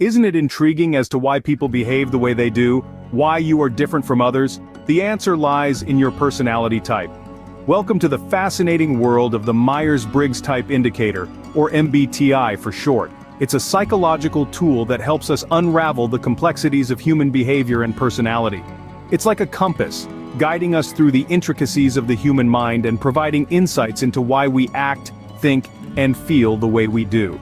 Isn't it intriguing as to why people behave the way they do, why you are different from others? The answer lies in your personality type. Welcome to the fascinating world of the Myers-Briggs Type Indicator, or MBTI for short. It's a psychological tool that helps us unravel the complexities of human behavior and personality. It's like a compass, guiding us through the intricacies of the human mind and providing insights into why we act, think, and feel the way we do.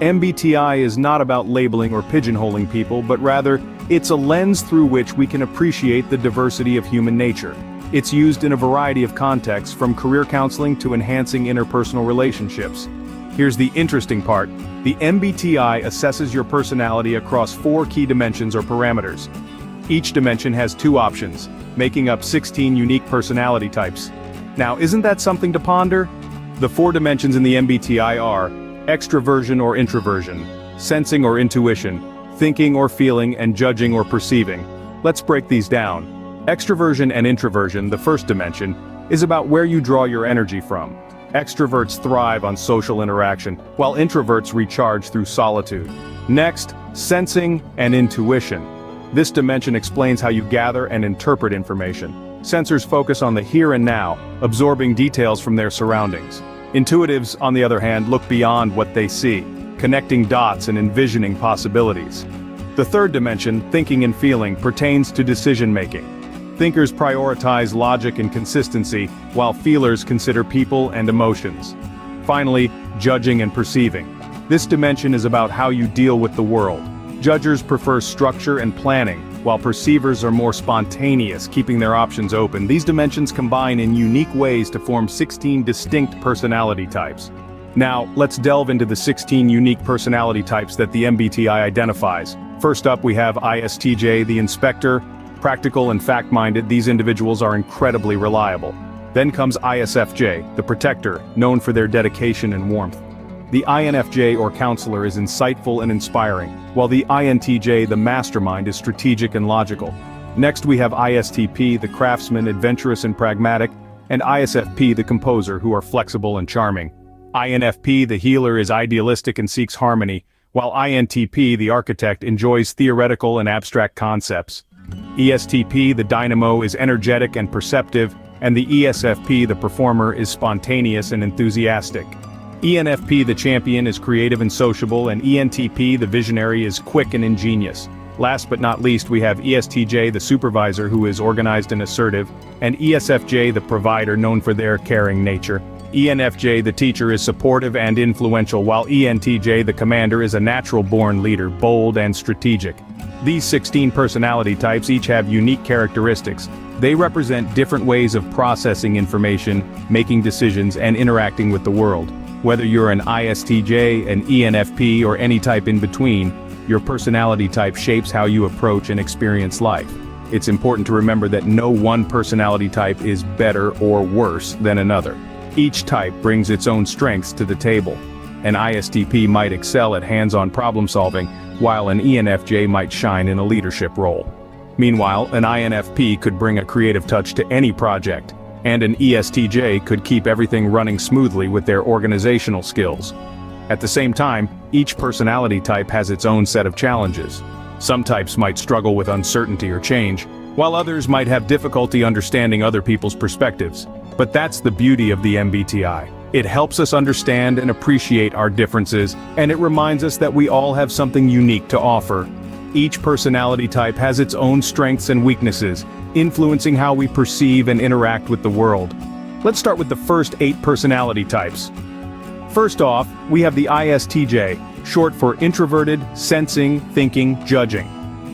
MBTI is not about labeling or pigeonholing people, but rather, it's a lens through which we can appreciate the diversity of human nature. It's used in a variety of contexts, from career counseling to enhancing interpersonal relationships. Here's the interesting part. The MBTI assesses your personality across 4 key dimensions or parameters. Each dimension has 2 options, making up 16 unique personality types. Now, isn't that something to ponder? The 4 dimensions in the MBTI are extraversion or introversion, sensing or intuition, thinking or feeling, and judging or perceiving. Let's break these down. Extraversion and introversion, the first dimension, is about where you draw your energy from. Extroverts thrive on social interaction, while introverts recharge through solitude. Next, sensing and intuition. This dimension explains how you gather and interpret information. Sensors focus on the here and now, absorbing details from their surroundings. Intuitives, on the other hand, look beyond what they see, connecting dots and envisioning possibilities. The third dimension, thinking and feeling, pertains to decision-making. Thinkers prioritize logic and consistency, while feelers consider people and emotions. Finally, judging and perceiving. This dimension is about how you deal with the world. Judgers prefer structure and planning, while perceivers are more spontaneous, keeping their options open. These dimensions combine in unique ways to form 16 distinct personality types. Now, let's delve into the 16 unique personality types that the MBTI identifies. First up, we have ISTJ, the inspector. Practical and fact-minded, these individuals are incredibly reliable. Then comes ISFJ, the protector, known for their dedication and warmth. The INFJ, or counselor, is insightful and inspiring, while the INTJ, the mastermind, is strategic and logical. Next we have ISTP, the craftsman, adventurous and pragmatic, and ISFP, the composer, who are flexible and charming. INFP, the healer, is idealistic and seeks harmony, while INTP, the architect, enjoys theoretical and abstract concepts. ESTP, the dynamo, is energetic and perceptive, and the ESFP, the performer, is spontaneous and enthusiastic. ENFP, the champion, is creative and sociable, and ENTP, the visionary, is quick and ingenious. Last but not least, we have ESTJ, the supervisor, who is organized and assertive, and ESFJ, the provider, known for their caring nature. ENFJ, the teacher, is supportive and influential, while ENTJ, the commander, is a natural-born leader, bold and strategic. These 16 personality types each have unique characteristics. They represent different ways of processing information, making decisions, and interacting with the world. Whether you're an ISTJ, an ENFP, or any type in between, your personality type shapes how you approach and experience life. It's important to remember that no one personality type is better or worse than another. Each type brings its own strengths to the table. An ISTP might excel at hands-on problem solving, while an ENFJ might shine in a leadership role. Meanwhile, an INFP could bring a creative touch to any project, and an ESTJ could keep everything running smoothly with their organizational skills. At the same time, each personality type has its own set of challenges. Some types might struggle with uncertainty or change, while others might have difficulty understanding other people's perspectives. But that's the beauty of the MBTI. It helps us understand and appreciate our differences, and it reminds us that we all have something unique to offer. Each personality type has its own strengths and weaknesses, influencing how we perceive and interact with the world. Let's start with the first 8 personality types. First off, we have the ISTJ, short for introverted, sensing, thinking, judging.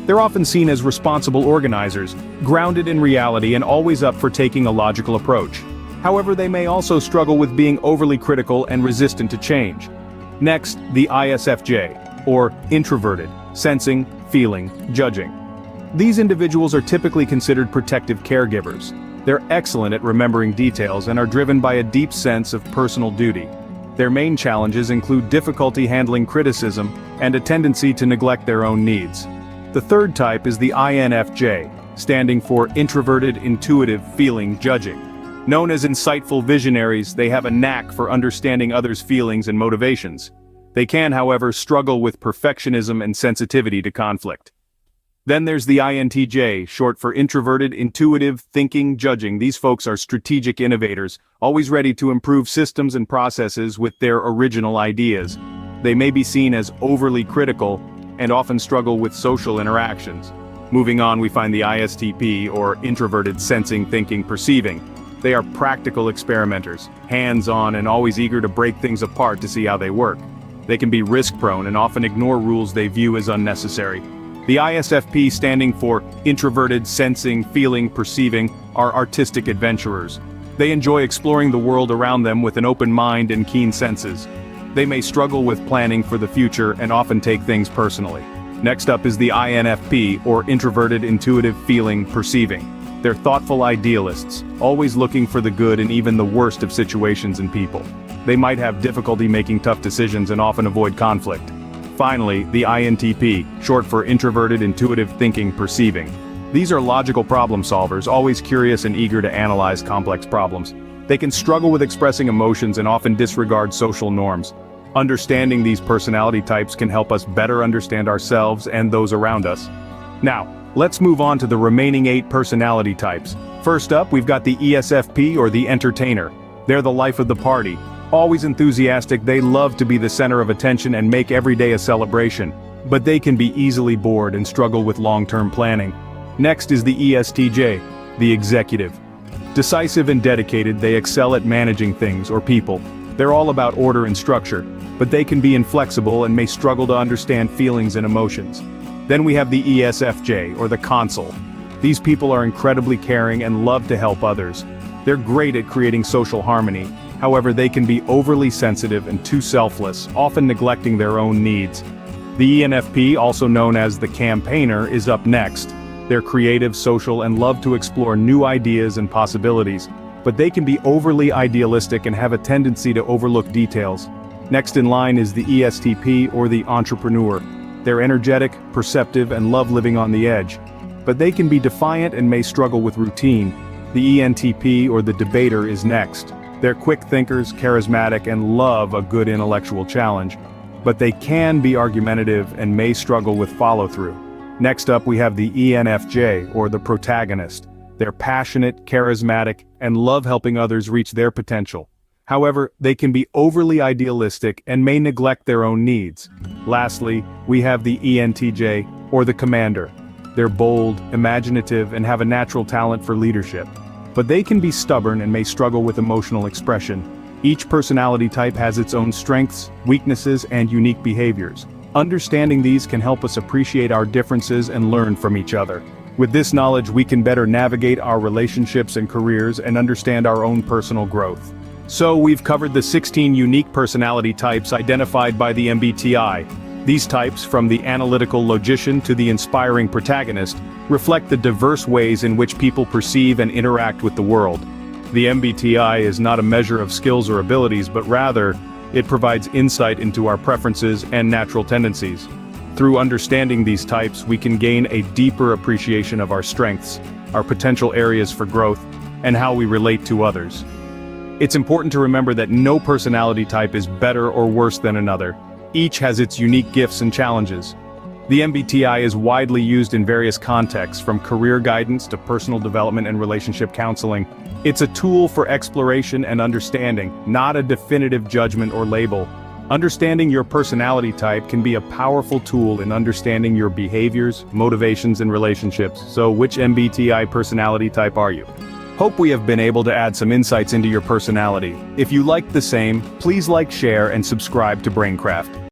They're often seen as responsible organizers, grounded in reality and always up for taking a logical approach. However, they may also struggle with being overly critical and resistant to change. Next, the ISFJ, or introverted, sensing, feeling, judging. These individuals are typically considered protective caregivers. They're excellent at remembering details and are driven by a deep sense of personal duty. Their main challenges include difficulty handling criticism and a tendency to neglect their own needs. The third type is the INFJ, standing for introverted, intuitive, feeling, judging. Known as insightful visionaries, they have a knack for understanding others' feelings and motivations. They can, however, struggle with perfectionism and sensitivity to conflict. Then there's the INTJ, short for introverted, intuitive, thinking, judging. These folks are strategic innovators, always ready to improve systems and processes with their original ideas. They may be seen as overly critical and often struggle with social interactions. Moving on, we find the ISTP, or introverted sensing, thinking, perceiving. They are practical experimenters, hands-on and always eager to break things apart to see how they work. They can be risk-prone and often ignore rules they view as unnecessary. The ISFP, standing for introverted sensing, feeling, perceiving, are artistic adventurers. They enjoy exploring the world around them with an open mind and keen senses. They may struggle with planning for the future and often take things personally. Next up is the INFP, or introverted, intuitive, feeling, perceiving. They're thoughtful idealists, always looking for the good in even the worst of situations and people. They might have difficulty making tough decisions and often avoid conflict. Finally, the INTP, short for introverted, intuitive, thinking, perceiving. These are logical problem solvers, always curious and eager to analyze complex problems. They can struggle with expressing emotions and often disregard social norms. Understanding these personality types can help us better understand ourselves and those around us. Now, let's move on to the remaining 8 personality types. First up, we've got the ESFP, or the entertainer. They're the life of the party. Always enthusiastic, they love to be the center of attention and make every day a celebration. But they can be easily bored and struggle with long-term planning. Next is the ESTJ, the executive. Decisive and dedicated, they excel at managing things or people. They're all about order and structure, but they can be inflexible and may struggle to understand feelings and emotions. Then we have the ESFJ, or the consul. These people are incredibly caring and love to help others. They're great at creating social harmony. However, they can be overly sensitive and too selfless, often neglecting their own needs. The ENFP, also known as the campaigner, is up next. They're creative, social, and love to explore new ideas and possibilities, but they can be overly idealistic and have a tendency to overlook details. Next in line is the ESTP, or the entrepreneur. They're energetic, perceptive, and love living on the edge. But they can be defiant and may struggle with routine. The ENTP, or the debater, is next. They're quick thinkers, charismatic, and love a good intellectual challenge. But they can be argumentative and may struggle with follow-through. Next up, we have the ENFJ, or the protagonist. They're passionate, charismatic, and love helping others reach their potential. However, they can be overly idealistic and may neglect their own needs. Lastly, we have the ENTJ, or the commander. They're bold, imaginative, and have a natural talent for leadership. But they can be stubborn and may struggle with emotional expression. Each personality type has its own strengths, weaknesses, and unique behaviors. Understanding these can help us appreciate our differences and learn from each other. With this knowledge, we can better navigate our relationships and careers and understand our own personal growth. So we've covered the 16 unique personality types identified by the MBTI. These types, from the analytical logician to the inspiring protagonist, reflect the diverse ways in which people perceive and interact with the world. The MBTI is not a measure of skills or abilities, but rather, it provides insight into our preferences and natural tendencies. Through understanding these types, we can gain a deeper appreciation of our strengths, our potential areas for growth, and how we relate to others. It's important to remember that no personality type is better or worse than another. Each has its unique gifts and challenges. The MBTI is widely used in various contexts, from career guidance to personal development and relationship counseling. It's a tool for exploration and understanding, not a definitive judgment or label. Understanding your personality type can be a powerful tool in understanding your behaviors, motivations, and relationships. So, which MBTI personality type are you? Hope we have been able to add some insights into your personality. If you liked the same, please like, share, and subscribe to BrainCraft.